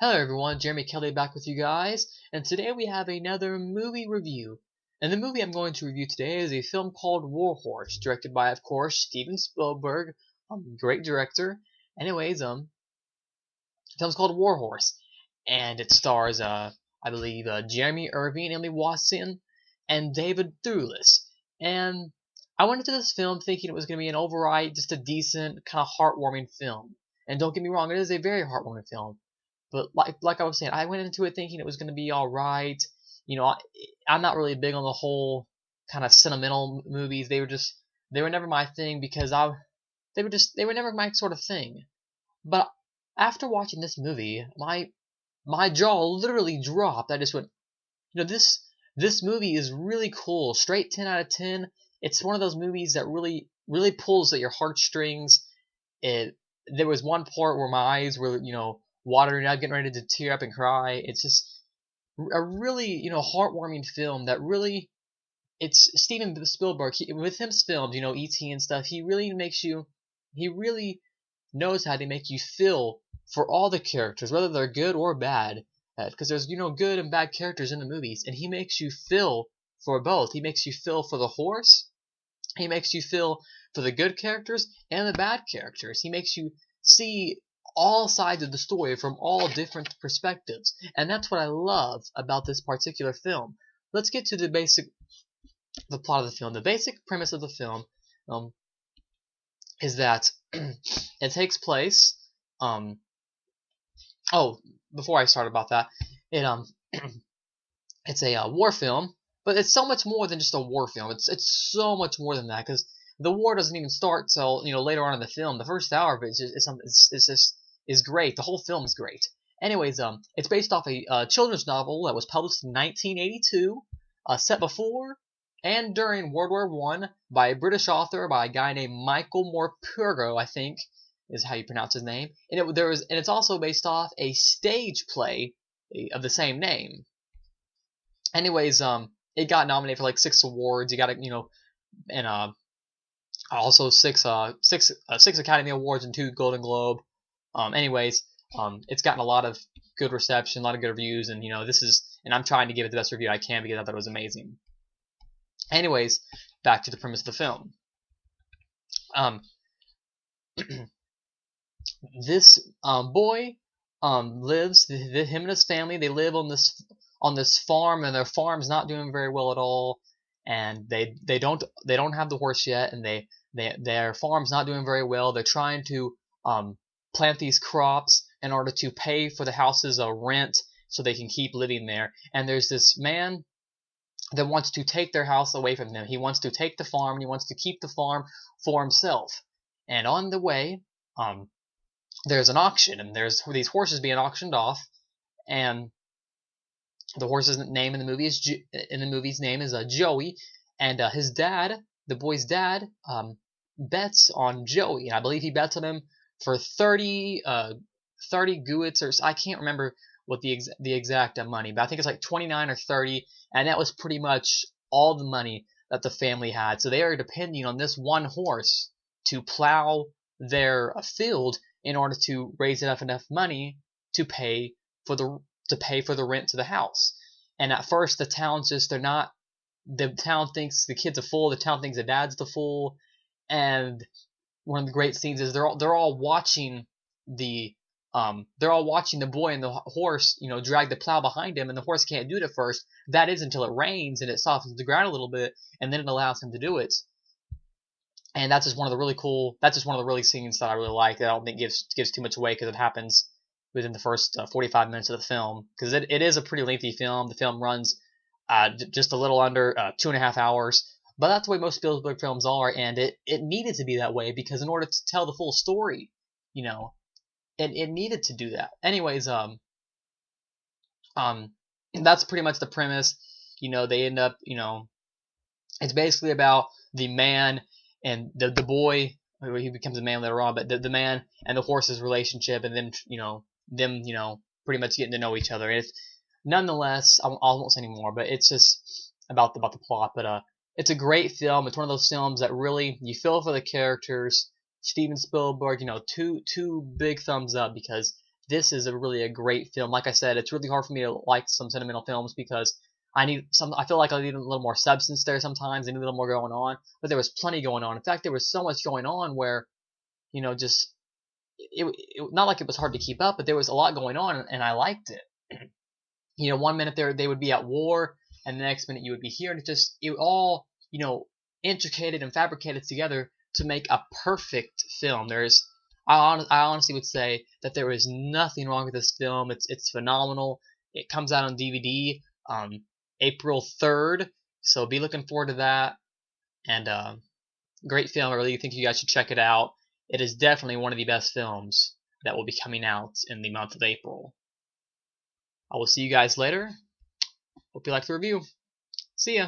Hello everyone, Jeremy Kelly back with you guys, and today we have another movie review. And the movie I'm going to review today is a film called War Horse, directed by, of course, Steven Spielberg, great director. Anyways, the film's called War Horse, and it stars, I believe, Jeremy Irving, Emily Watson, and David Thewlis. And I went into this film thinking it was going to be an overall, just a decent, kind of heartwarming film. And don't get me wrong, it is a very heartwarming film. But like I was saying, I went into it thinking it was going to be all right. You know, I'm not really big on the whole kind of sentimental movies. They were never my thing because they were never my sort of thing. But after watching this movie, my jaw literally dropped. I just went, this movie is really cool. Straight 10 out of 10. It's one of those movies that really pulls at your heartstrings. There was one part where my eyes were, watering up, getting ready to tear up and cry. It's just a really, heartwarming film that really, it's Steven Spielberg, with his films, E.T. and stuff, he really knows how to make you feel for all the characters, whether they're good or bad, because there's, good and bad characters in the movies, and he makes you feel for both. He makes you feel for the horse, he makes you feel for the good characters and the bad characters. He makes you see all sides of the story from all different perspectives, and that's what I love about this particular film. Let's get to the plot of the film. The basic premise of the film is that it takes place. Before I start about that, it's a war film, but it's so much more than just a war film. It's so much more than that, because the war doesn't even start till later on in the film. The first hour of it is great. The whole film is great. Anyways, it's based off a children's novel that was published in 1982, set before and during World War I by a British author, by a guy named Michael Morpurgo, I think is how you pronounce his name. And it's also based off a stage play of the same name. Anyways, it got nominated for like 6 awards. You got and also 6 Academy Awards and 2 Golden Globe. It's gotten a lot of good reception, a lot of good reviews, and and I'm trying to give it the best review I can because I thought it was amazing. Anyways, back to the premise of the film. This boy lives. Him and his family, they live on this farm, and their farm's not doing very well at all. And they don't have the horse yet, and their farm's not doing very well. They're trying to plant these crops in order to pay for the house's rent so they can keep living there. And there's this man that wants to take their house away from them. He wants to take the farm, and he wants to keep the farm for himself. And on the way, there's an auction, and there's these horses being auctioned off, and the horse's name in the movie's name is Joey, and his dad, the boy's dad, bets on Joey, and I believe he bets on him for 30 guits, or I can't remember what the exact money, but I think it's like 29 or 30, and that was pretty much all the money that the family had. So they are depending on this one horse to plow their field in order to raise enough money to pay for the rent to the house. And at first, the town thinks the kid's a fool. The town thinks the dad's the fool. And one of the great scenes is they're all watching the boy and the horse, drag the plow behind him, and the horse can't do it at first. That is until it rains and it softens the ground a little bit, and then it allows him to do it. And that's just one of the really scenes that I really like, that I don't think gives too much away, because it happens within the first 45 minutes of the film, because it is a pretty lengthy film. The film runs just a little under 2.5 hours, but that's the way most Spielberg films are, and it needed to be that way, because in order to tell the full story, it needed to do that. Anyways, that's pretty much the premise. They end up, it's basically about the man and the boy. He becomes a man later on, but the man and the horse's relationship, and them pretty much getting to know each other. And it's nonetheless, I won't say anymore, but it's just about the plot. But it's a great film. It's one of those films that really you feel for the characters. Steven Spielberg, two big thumbs up, because this is really a great film. Like I said, it's really hard for me to like some sentimental films because I feel like I need a little more substance there sometimes. I need a little more going on. But there was plenty going on. In fact, there was so much going on where, just not like it was hard to keep up, but there was a lot going on, and I liked it. One minute they would be at war, and the next minute you would be here, and it all intricated and fabricated together to make a perfect film. I honestly would say that there is nothing wrong with this film. It's phenomenal. It comes out on DVD April 3rd, so be looking forward to that. And great film. I really think you guys should check it out. It is definitely one of the best films that will be coming out in the month of April. I will see you guys later. Hope you liked the review. See ya.